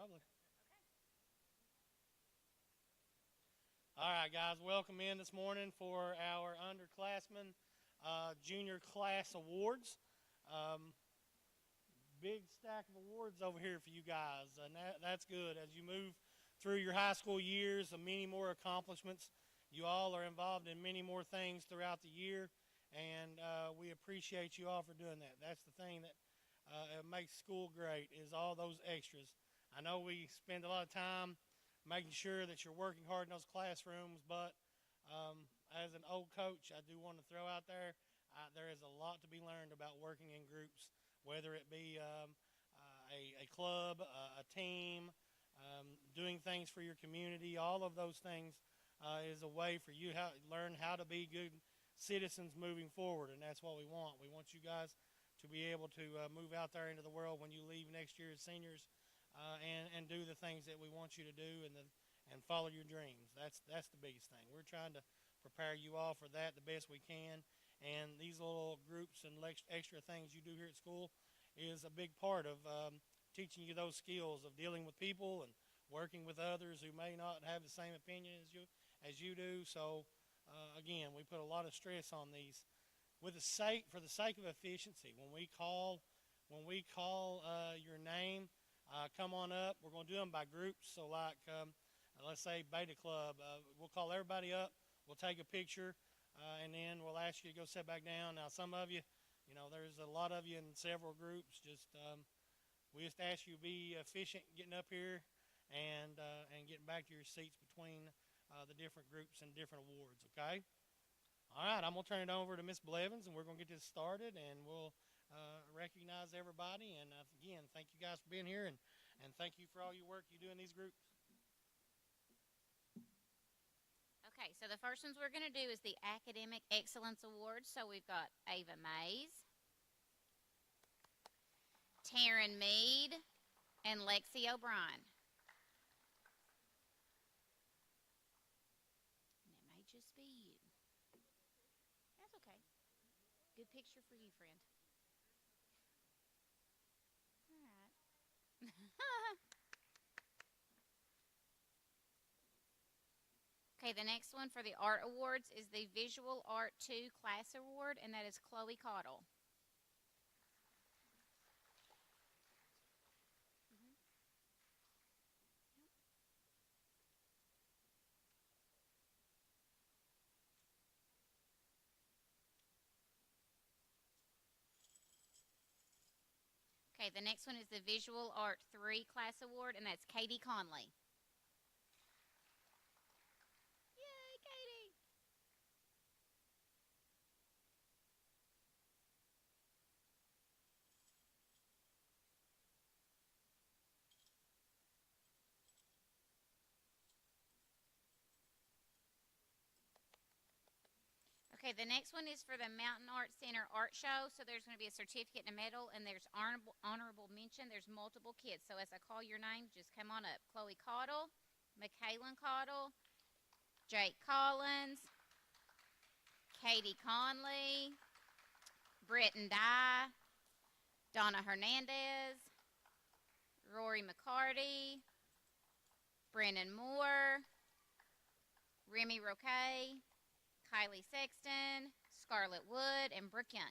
Probably. All right, guys, welcome in this morning for our underclassmen junior class awards. Um, Big stack of awards over here for you guys, and that's good. As you move through your high school years, many more accomplishments. You all are involved in many more things throughout the year, and we appreciate you all for doing that. That's the thing that makes school great is all those extras. I know we spend a lot of time making sure that you're working hard in those classrooms, but as an old coach, I do want to throw out there is a lot to be learned about working in groups, whether it be a club, a team, doing things for your community. All of those things is a way for you to learn how to be good citizens moving forward, and that's what we want. We want you guys to be able to move out there into the world when you leave next year as seniors, and do the things that we want you to do, and follow your dreams. That's the biggest thing. We're trying to prepare you all for that the best we can, and these little groups and extra things you do here at school is a big part of teaching you those skills of dealing with people and working with others who may not have the same opinion as you do. So again, we put a lot of stress on these for the sake of efficiency. When we call your name, come on up. We're going to do them by groups. So like let's say Beta Club, we'll call everybody up. We'll take a picture, and then we'll ask you to go sit back down. Now some of you, there's a lot of you in several groups. We just ask you to be efficient getting up here and getting back to your seats between the different groups and different awards. Okay. All right, I'm going to turn it over to Miss Blevins, and we're going to get this started, and we'll recognize everybody. And again, thank you guys for being here, and thank you for all your work you do in these groups. Okay, so the first ones we're going to do is the Academic Excellence Awards. So we've got Ava Mays, Taryn Mead, and Lexi O'Brien. And it may just be you. That's okay. Good picture for you, friend. All right. Okay, the next one for the Art Awards is the Visual Art 2 Class Award, and that is Chloe Cottle. Okay, the next one is the Visual Art 3 Class Award, and that's Katie Conley. Yay, Katie! Okay, the next one is for the Mountain Arts Center Art Show. So there's going to be a certificate and a medal, and there's honorable mention. There's multiple kids. So as I call your names, just come on up. Chloe Cottle, Michaelan Cottle, Jake Collins, Katie Conley, Britton Dye, Donna Hernandez, Rory McCarty, Brennan Moore, Remy Roquet, Kylie Sexton, Scarlett Wood, and Brooke Young.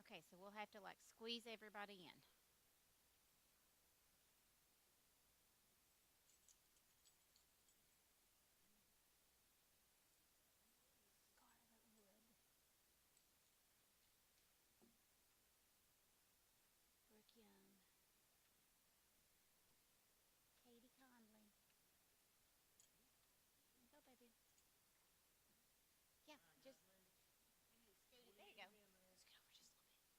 Okay, so we'll have to squeeze everybody in. Brooke Young, Katie Conley. Go, baby. Yeah, just scoot it. There you go. Scoot over just a little bit.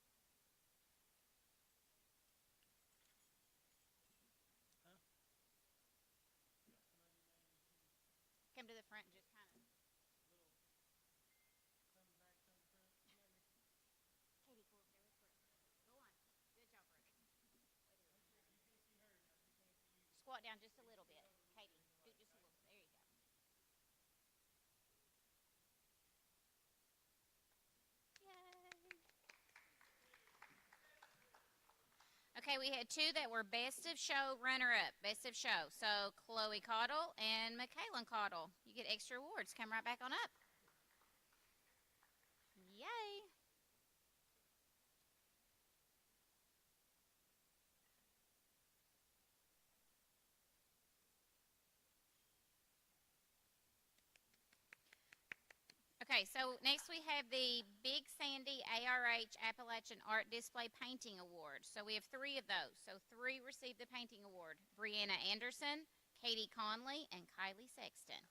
Huh? Come to the front and just kind of. Katie, go up there with Brooke. Go on. Good job, Brooke. Squat down just a little bit. Katie, scoot just a little. There you go. Okay, we had two that were best of show runner-up, best of show. So Chloe Cottle and Michaela Cottle. You get extra awards. Come right back on up. Yay. Okay, so next we have the Big Sandy ARH Appalachian Art Display Painting Award. So we have three of those. So three received the painting award. Brianna Anderson, Katie Conley, and Kylie Sexton.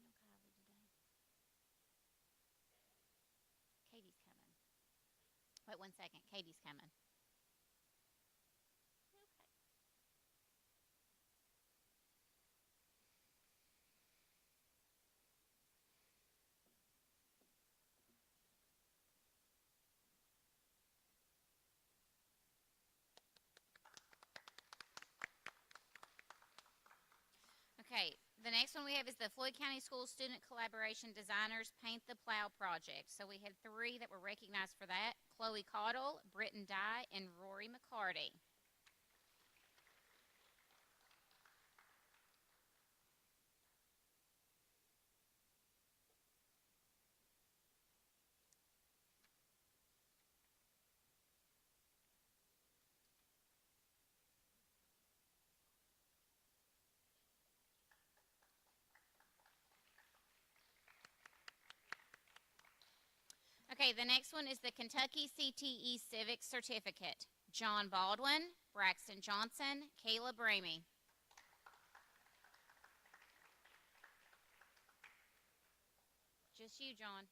No Kylie today. Katie's coming. Wait 1 second. Katie's coming. Okay, the next one we have is the Floyd County School Student Collaboration Designers Paint the Plow Project. So we had three that were recognized for that. Chloe Cottle, Britton Dye, and Rory McCarty. Okay, the next one is the Kentucky CTE Civics Certificate. John Baldwin, Braxton Johnson, Kayla Bramey. Just you, John.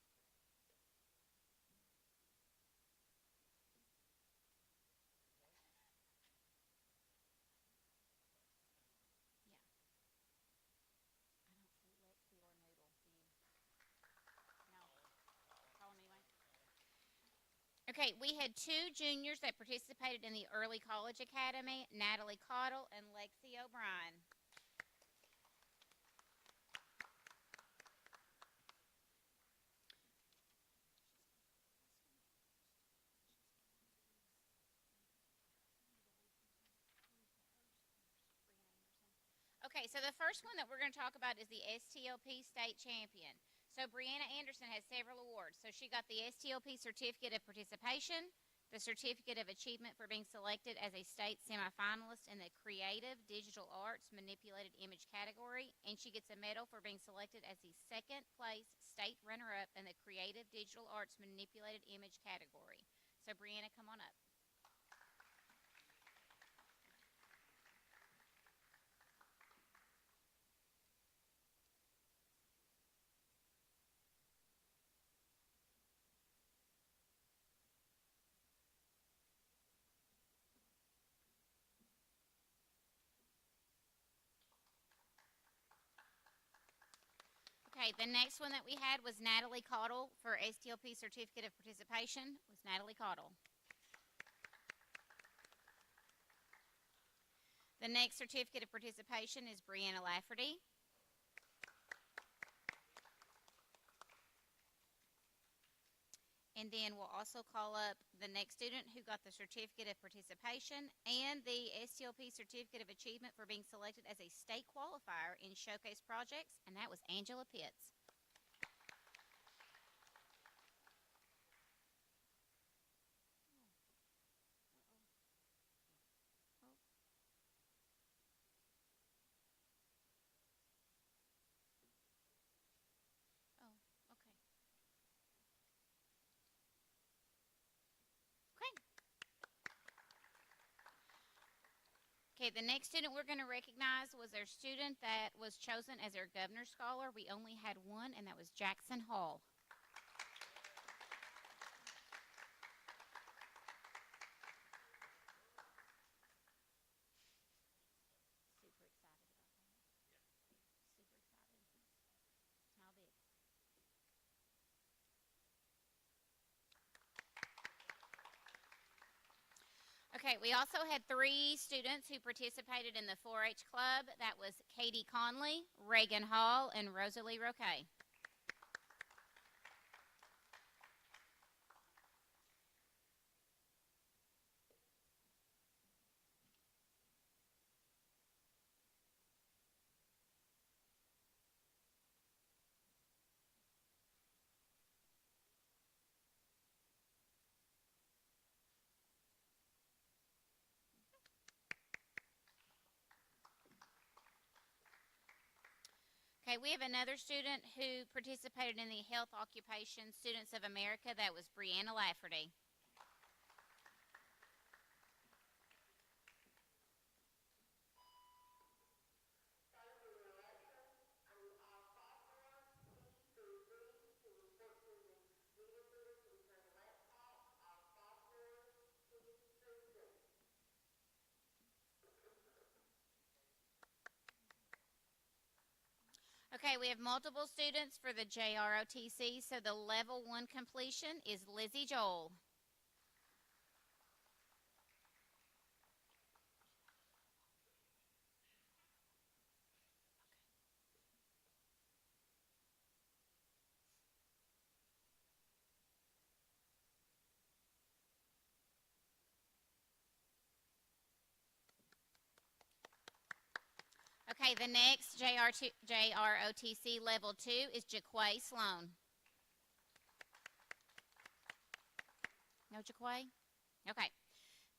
Okay, we had two juniors that participated in the Early College Academy, Natalie Cottle and Lexi O'Brien. Okay, so the first one that we're going to talk about is the STLP State Champion. So Brianna Anderson has several awards. So she got the STLP Certificate of Participation, the Certificate of Achievement for being selected as a state semifinalist in the Creative Digital Arts Manipulated Image category, and she gets a medal for being selected as the second place state runner-up in the Creative Digital Arts Manipulated Image category. So Brianna, come on up. Okay, the next one that we had was Natalie Cottle for STLP Certificate of Participation. Was Natalie Cottle. The next Certificate of Participation is Brianna Lafferty. And then we'll also call up the next student who got the Certificate of Participation and the STLP Certificate of Achievement for being selected as a state qualifier in showcase projects, and that was Angela Pitts. Okay, the next student we're going to recognize was our student that was chosen as our Governor's Scholar. We only had one, and that was Jackson Hall. Super excited about that. Super excited. Smile big. Okay, we also had 3 students who participated in the 4-H club. That was Katie Conley, Reagan Hall, and Rosalie Roque. Okay, we have another student who participated in the Health Occupation Students of America. That was Brianna Lafferty. Okay, we have multiple students for the JROTC, so the level 1 completion is Lizzie Joel. Okay, the next JROTC level 2 is Jaquay Sloan. No Jaquay? Okay.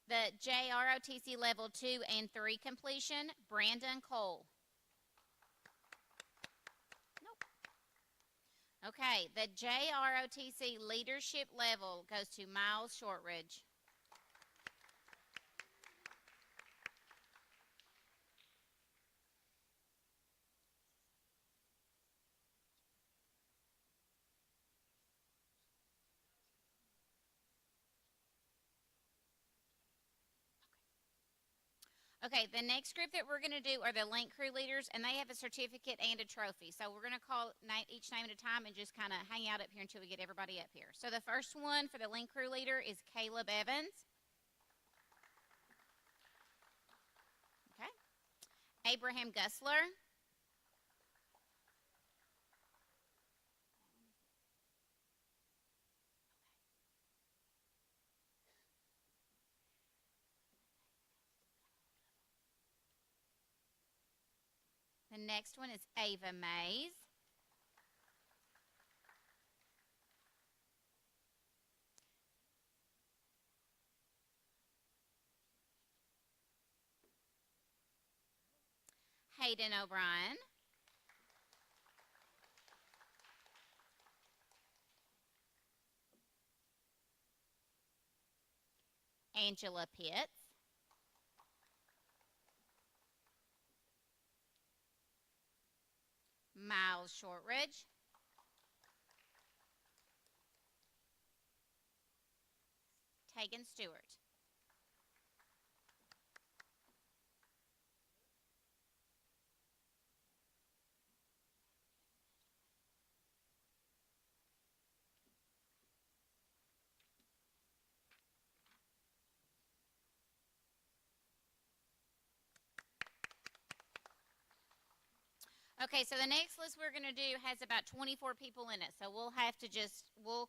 The JROTC level 2 and 3 completion, Brandon Cole. Nope. Okay, the JROTC leadership level goes to Miles Shortridge. Okay, the next group that we're going to do are the link crew leaders, and they have a certificate and a trophy. So we're going to call each name at a time and just kind of hang out up here until we get everybody up here. So the first one for the link crew leader is Caleb Evans. Okay. Abraham Gussler. The next one is Ava Mays. Hayden O'Brien. Angela Pitts. Miles Shortridge. Tegan Stewart. Okay, so the next list we're going to do has about 24 people in it. So we'll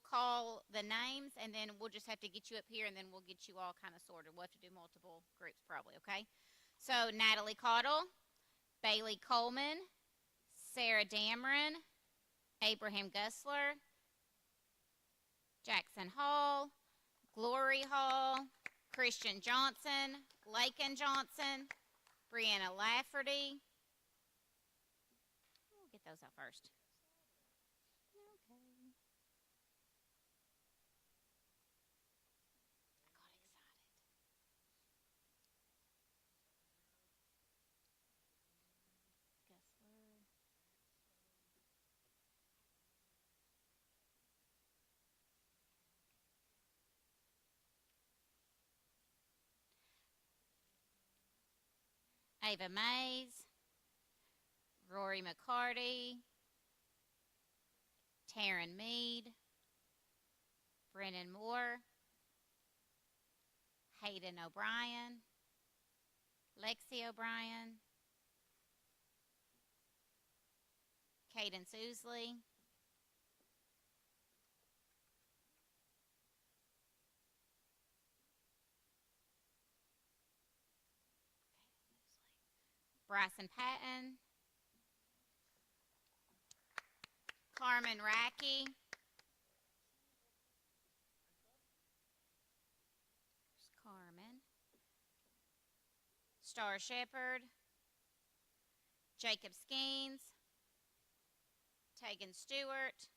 call the names, and then we'll just have to get you up here, and then we'll get you all kind of sorted. We'll have to do multiple groups probably, okay? So Natalie Caudle, Bailey Coleman, Sarah Dameron, Abraham Gussler, Jackson Hall, Glory Hall, Christian Johnson, Lakin Johnson, Brianna Lafferty. We'll get those out first. Okay. Got excited. Gussler. Ava Mays, Rory McCarty, Taryn Mead, Brennan Moore, Hayden O'Brien, Lexi O'Brien, Caden Sousley, Bryson Patton, Carmen Racky, Carmen, Star Shepherd, Jacob Skeens, Tegan Stewart,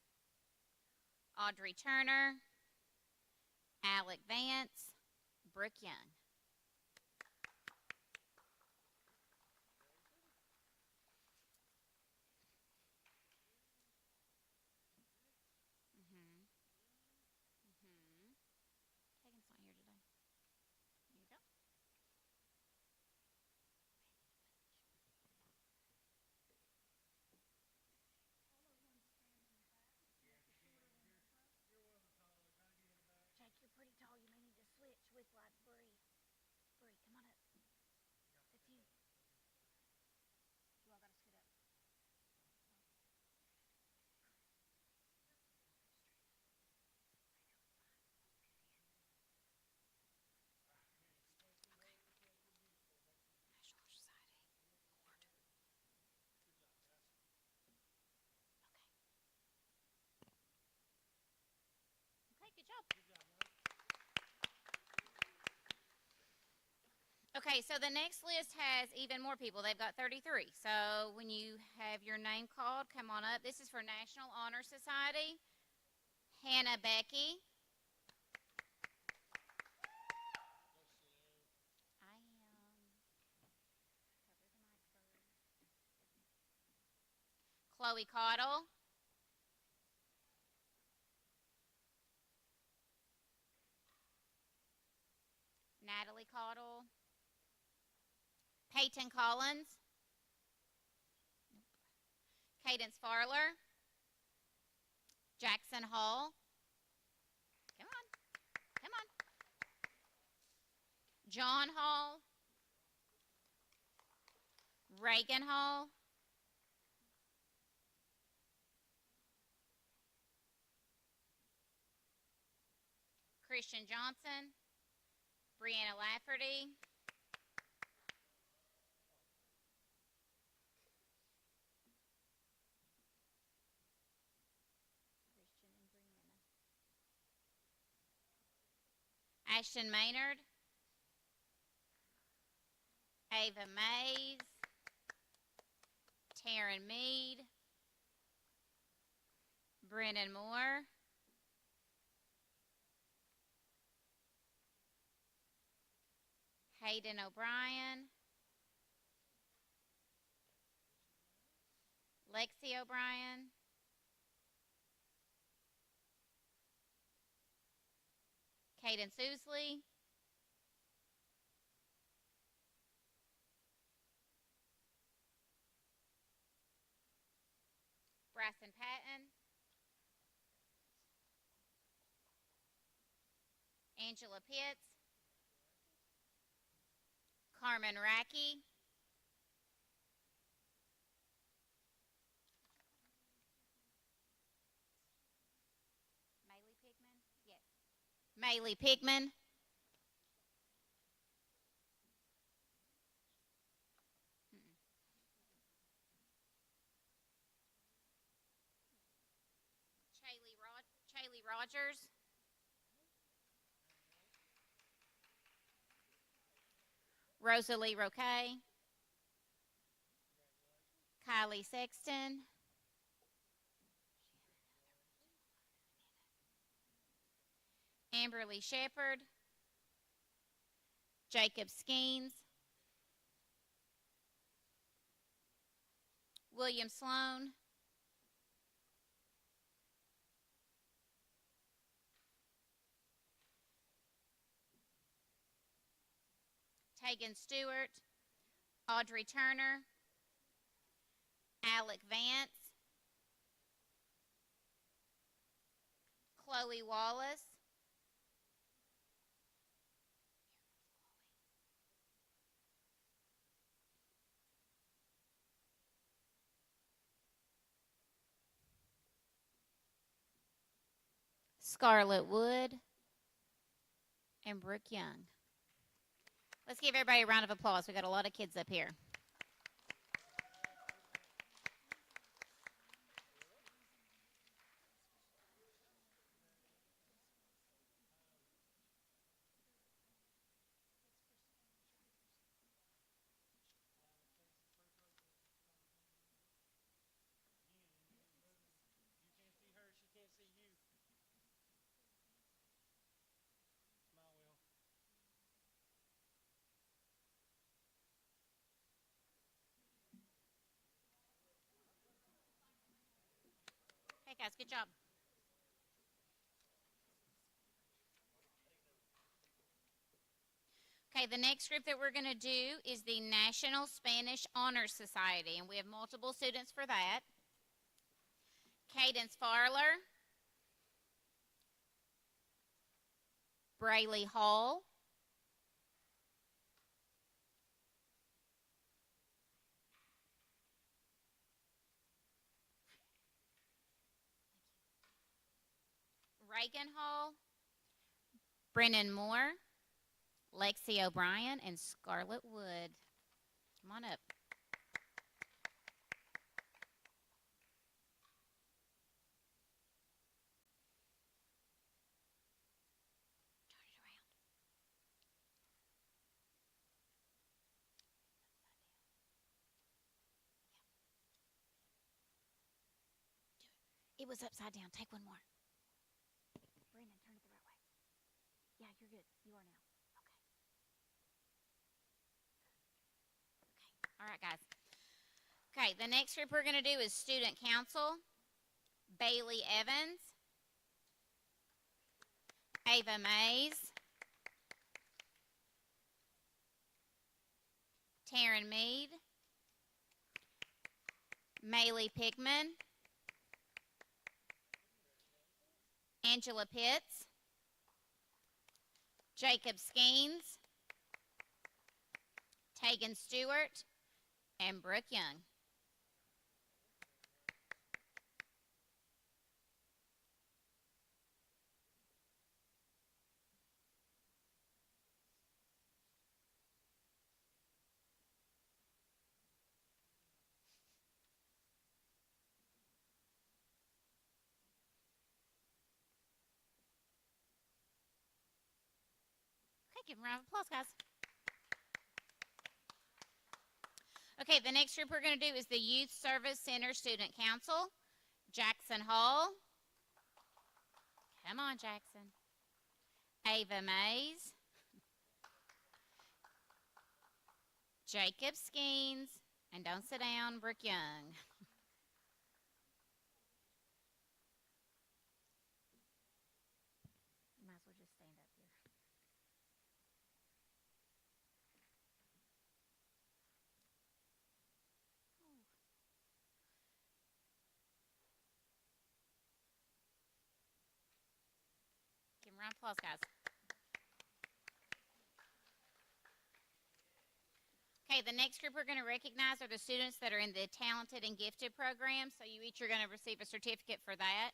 Audrey Turner, Alec Vance, Brooke Young. Tegan's not here today. There you go. Jake, you're pretty tall. You may need to switch with like Bree. Bree, come on up. That's you. You all gotta scoot up. National Society Award. Okay, good job. Okay, so the next list has even more people. They've got 33. So when you have your name called, come on up. This is for National Honor Society. Hannah Becky. I am. Cover the mic, Chloe Cottle. Natalie Cottle. Peyton Collins. Cadence Farler. Jackson Hall. Come on. Come on. John Hall. Reagan Hall. Christian Johnson. Brianna Lafferty. Ashton Maynard. Ava Mays. Taryn Mead. Brennan Moore. Hayden O'Brien. Lexi O'Brien. Caden Sousley. Bryson Patton. Angela Pitts. Carmen Racky. Maylee Pigman? Yes. Maylee Pigman. Chaley Rogers. Rosalie Roquet. Kylie Sexton. Amberly Shepherd. Jacob Skeens. William Sloan. Tegan Stewart. Audrey Turner. Alec Vance. Chloe Wallace. Scarlett Wood, and Brooke Young. Let's give everybody a round of applause. We got a lot of kids up here. Hey, guys, good job. Okay, the next group that we're going to do is the National Spanish Honor Society, and we have multiple students for that. Cadence Farler, Brayley Hall, Reagan Hall, Brennan Moore, Lexi O'Brien, and Scarlett Wood. Come on up. It was upside down. Take one more. Brandon, turn it the right way. Yeah, you're good. You are now. Okay. All right, guys. Okay, the next group we're going to do is Student Council. Bailey Evans, Ava Mays, Taryn Mead, Maylee Pigman, Angela Pitts, Jacob Skeens, Tegan Stewart, and Brooke Young. Okay, give them a round of applause, guys. Okay, the next group we're going to do is the Youth Service Center Student Council. Jackson Hall. Come on, Jackson. Ava Mays. Jacob Skeens. And don't sit down, Brooke Young. You might as well just stand up here. Give them a round of applause, guys. Okay, the next group we're going to recognize are the students that are in the Talented and Gifted program. So you each are going to receive a certificate for that.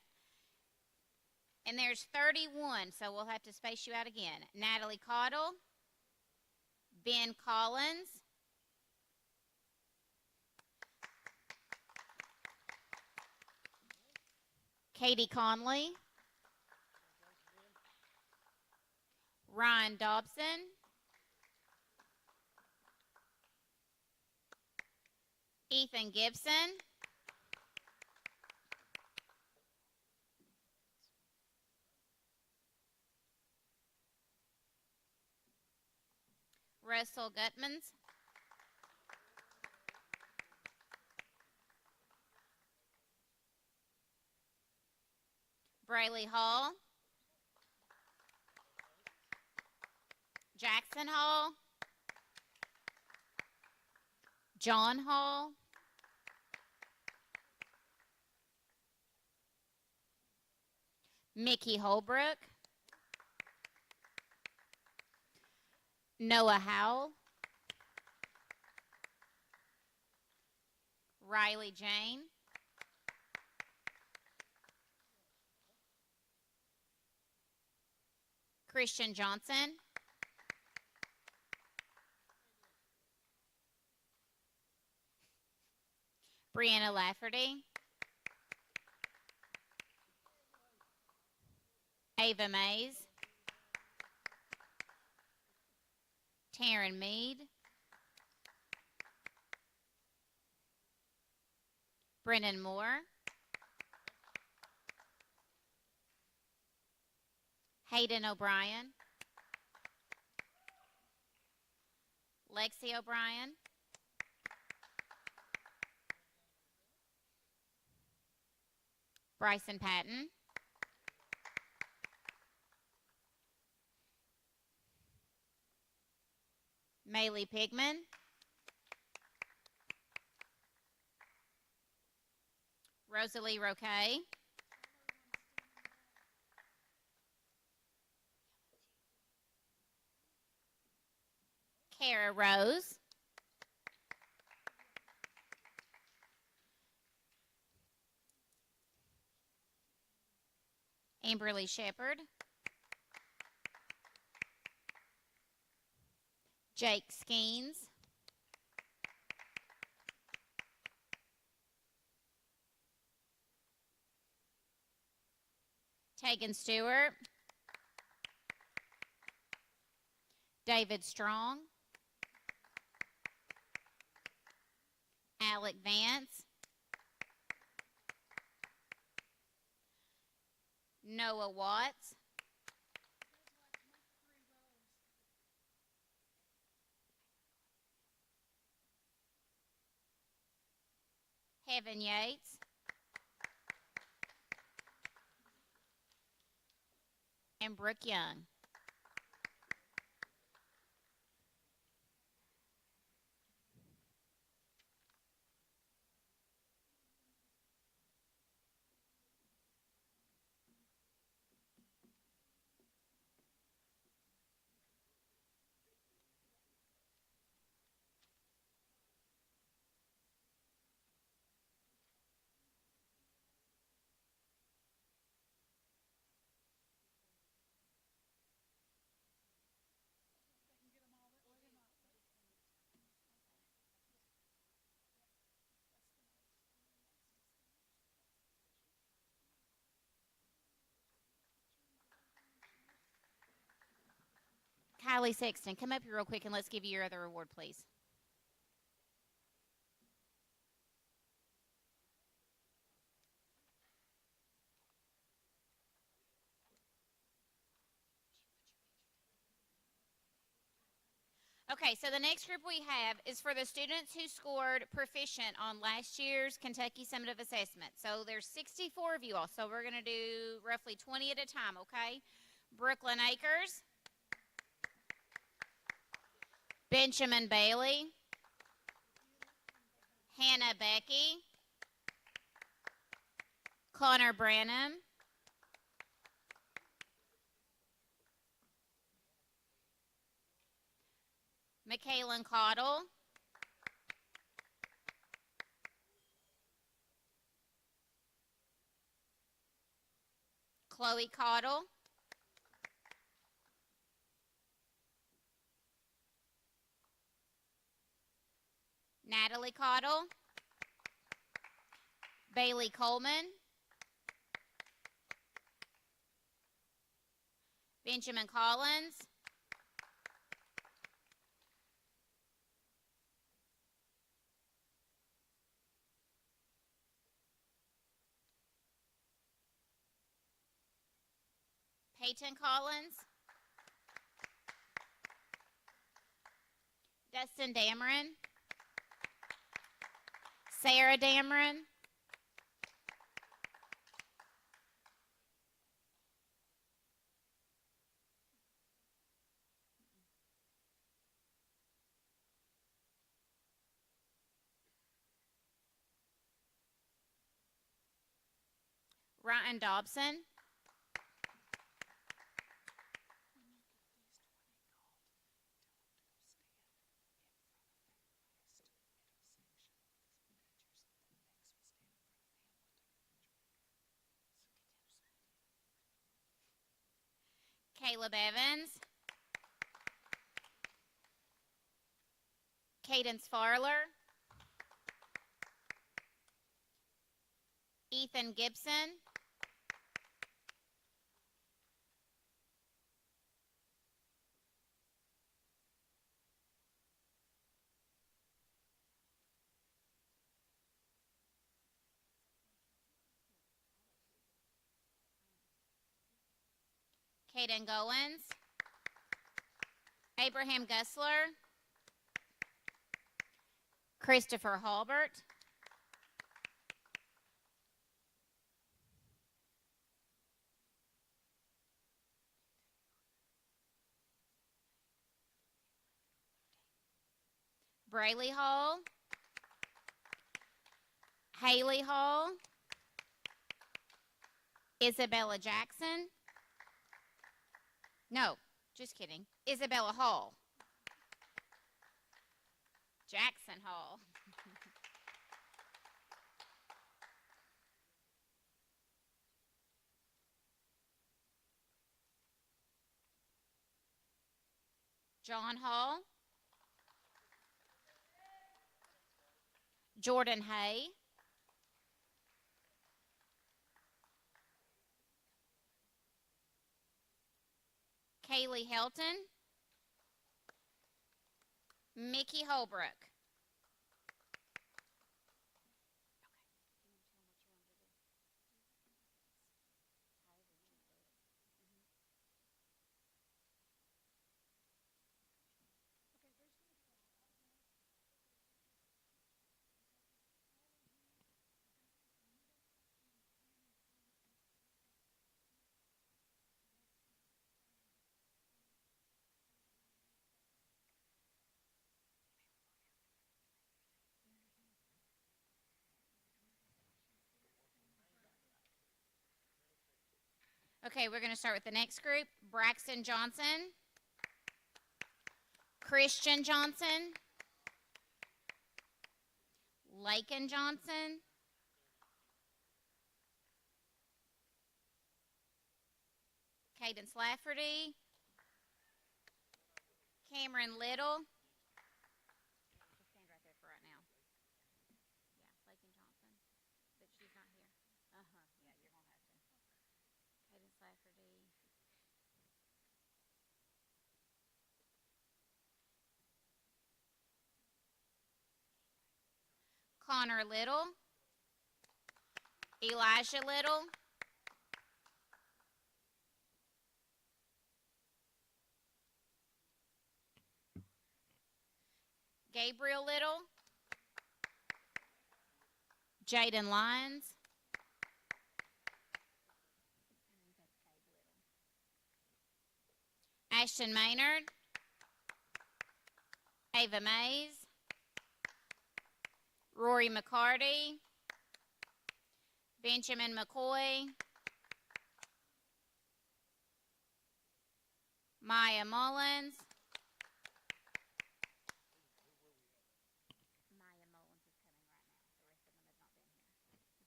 And there's 31, so we'll have to space you out again. Natalie Cottle, Ben Collins, Katie Conley, Ryan Dobson, Ethan Gibson, Russell Gutmans, Brayley Hall, Jackson Hall, John Hall, Mickey Holbrook, Noah Howell, Riley Jane, Christian Johnson, Brianna Lafferty, Ava Mays, Taryn Mead, Brennan Moore, Hayden O'Brien, Lexi O'Brien, Bryson Patton, Maylee Pigman, Rosalie Roquet, Kara Rose, Amberly Shepard, Jake Skeens, Tegan Stewart, David Strong, Alec Vance, Noah Watts, Heaven Yates, and Brooke Young. Kylie Sexton, come up here real quick and let's give you your other award, please. Okay, so the next group we have is for the students who scored proficient on last year's Kentucky Summative Assessment. So there's 64 of you all, so we're going to do roughly 20 at a time, okay? Brooklyn Akers, Benjamin Bailey, Hannah Becky, Connor Branham, Michaelan Cottle, Chloe Cottle, Natalie Cottle, Bailey Coleman, Benjamin Collins, Peyton Collins, Dustin Dameron, Sarah Dameron, Ryan Dobson, Caleb Evans. Cadence Farler. Ethan Gibson. Caden Goins. Abraham Gussler. Christopher Halbert. Brayley Hall. Haley Hall. Isabella Jackson. No, just kidding. Isabella Hall. Jackson Hall. John Hall. Jordan Hay. Kaylee Helton. Mickey Holbrook. Okay, we're going to start with the next group. Braxton Johnson. Christian Johnson. Lakin Johnson. Cadence Lafferty. Cameron Little. Just stand right there for right now. Yeah, Lakin Johnson. But she's not here. Yeah, you're going to have to. Cadence Lafferty. Connor Little. Elijah Little. Gabriel Little. Jaden Lyons. Ashton Maynard. Ava Mays. Rory McCarty. Benjamin McCoy. Maya Mullins. Maya Mullins is coming right now. The rest of them have not been here. This is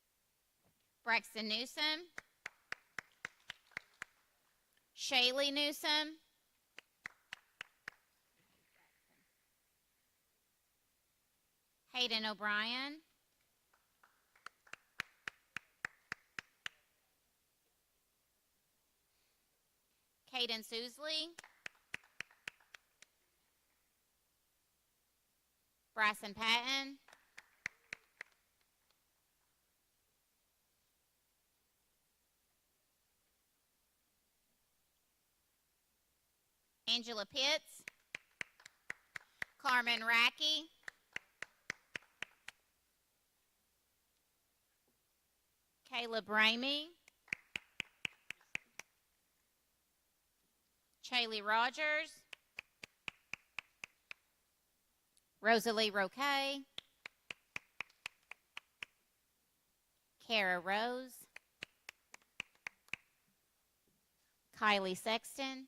Maya Mullins. Braxton Newsom. Shaylee Newsom. Hayden O'Brien. Caden Sousley. Bryson Patton. Angela Pitts. Carmen Racky. Caleb Ramey. Chaley Rogers. Rosalie Roquet. Kara Rose. Kylie Sexton.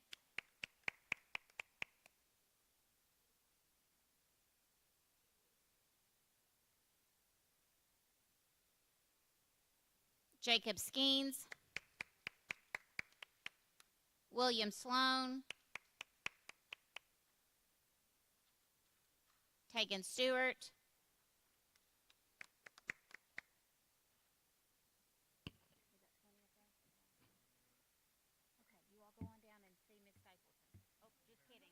Jacob Skeens, William Sloan, Tegan Stewart, okay, you all go on down and see Miss Stapleton. Oh, just kidding.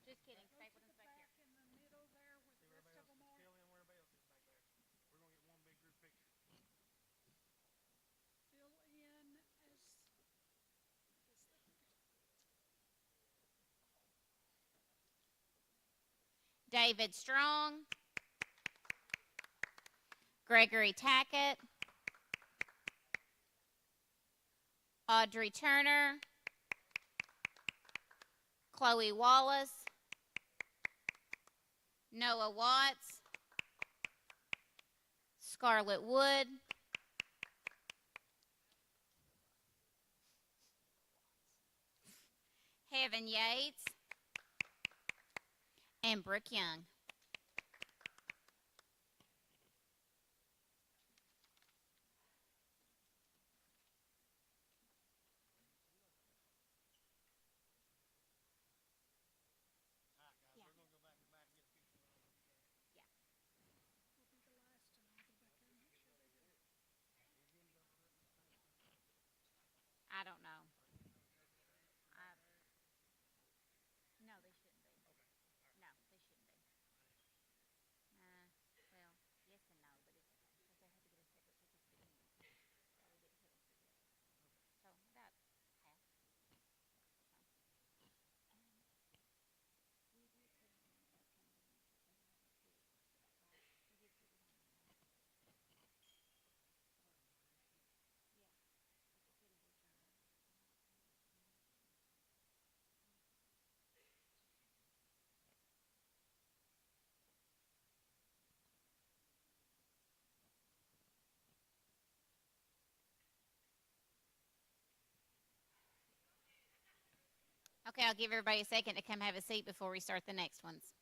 Just kidding. Stapleton's back here. See where everybody else is, fill in where everybody else is back there. We're going to get one big group picture. David Strong, Gregory Tackett, Audrey Turner, Chloe Wallace, Noah Watts, Scarlett Wood, Heaven Yates, and Brooke Young. All right, guys, we're going to go back to the back and get a picture of them. I don't know. No, they shouldn't be. No, they shouldn't be. Well, yes and no, but it's okay because they had to get a separate certificate anyway. So we didn't put them together. So about half. We did put them on the upcoming events that they haven't picked, right? We did put it on there. Yeah, like the city board journal. Okay, I'll give everybody a second to come have a seat before we start the next ones.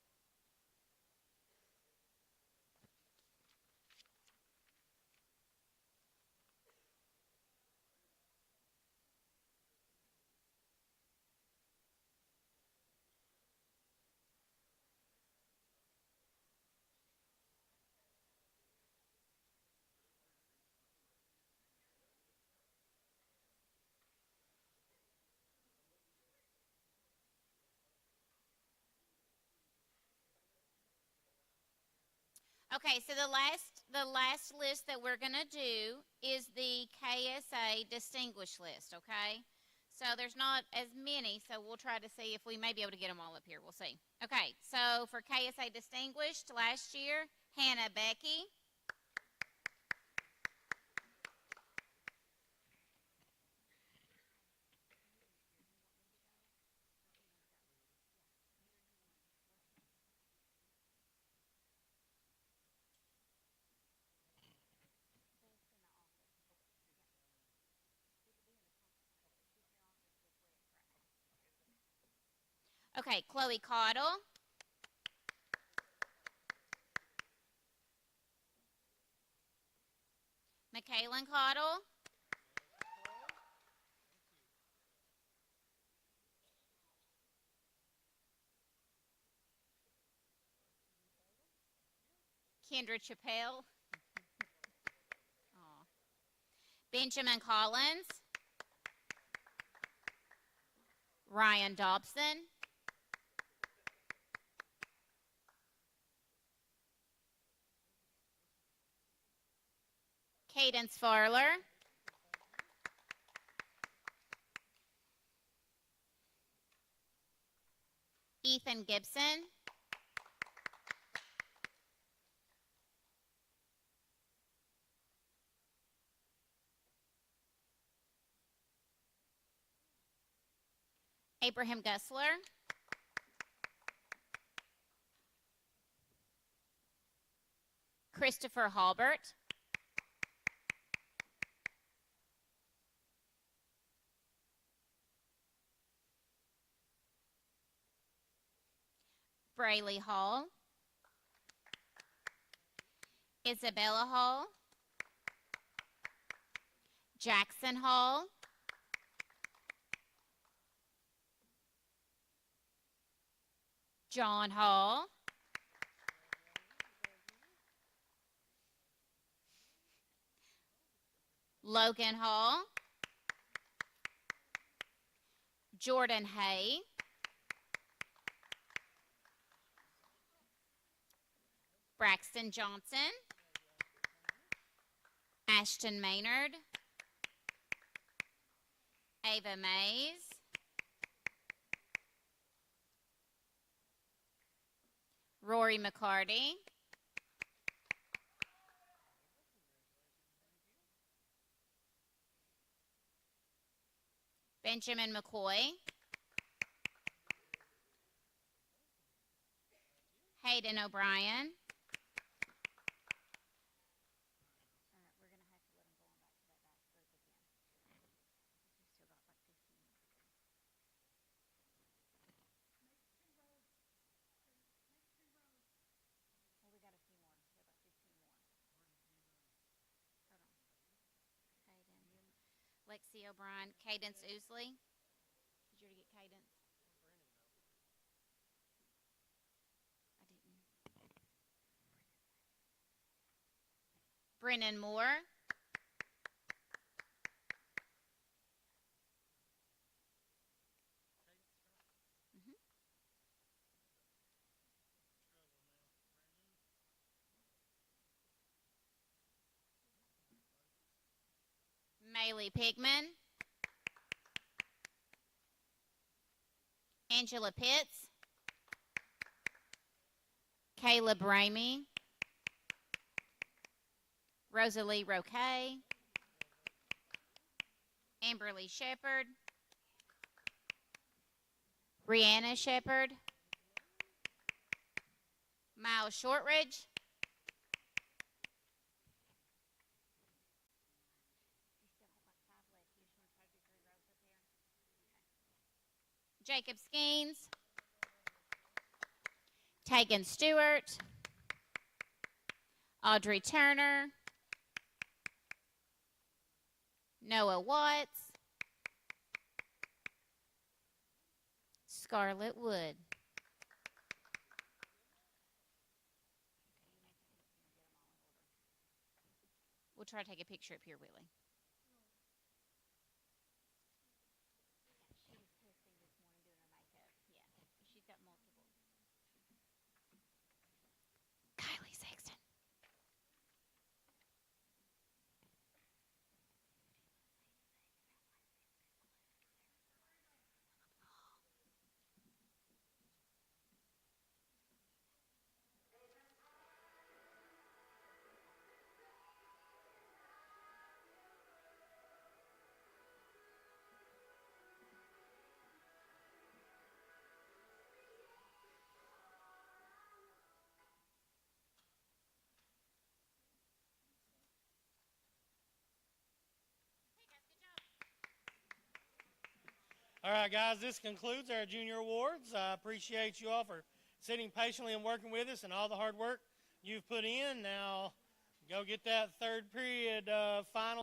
Okay, so the last list that we're gonna do is the KSA distinguished list. Okay, so there's not as many, so we'll try to see if we may be able to get them all up here. We'll see. Okay, so for KSA distinguished last year, Hannah Becky, okay, Chloe Caudle, Michaelan Caudle, Kendra Chappelle, aw, Benjamin Collins, Ryan Dobson, Cadence Farler, Ethan Gibson, Abraham Gussler, Christopher Halbert, Brayley Hall, Isabella Hall, Jackson Hall, John Hall, Logan Hall, Jordan Hay, Braxton Johnson, Ashton Maynard, Ava Mays, Rory McCarty, Benjamin McCoy, Hayden O'Brien. Lexi O'Brien, Cadence Ousley. Did you already get Cadence? I didn't. Brennan Moore. Maylee Pigman, Angela Pitts, Caleb Ramey, Rosalie Roquet, Amberly Shepard, Brianna Shepard, Miles Shortridge, Jacob Skeens, Tegan Stewart, Audrey Turner, Noah Watts, Scarlett Wood. We'll try to take a picture up here, Willie. Kylie Sexton. All right, guys, this concludes our junior awards. I appreciate you all for sitting patiently and working with us and all the hard work you've put in. Now, go get that third period final.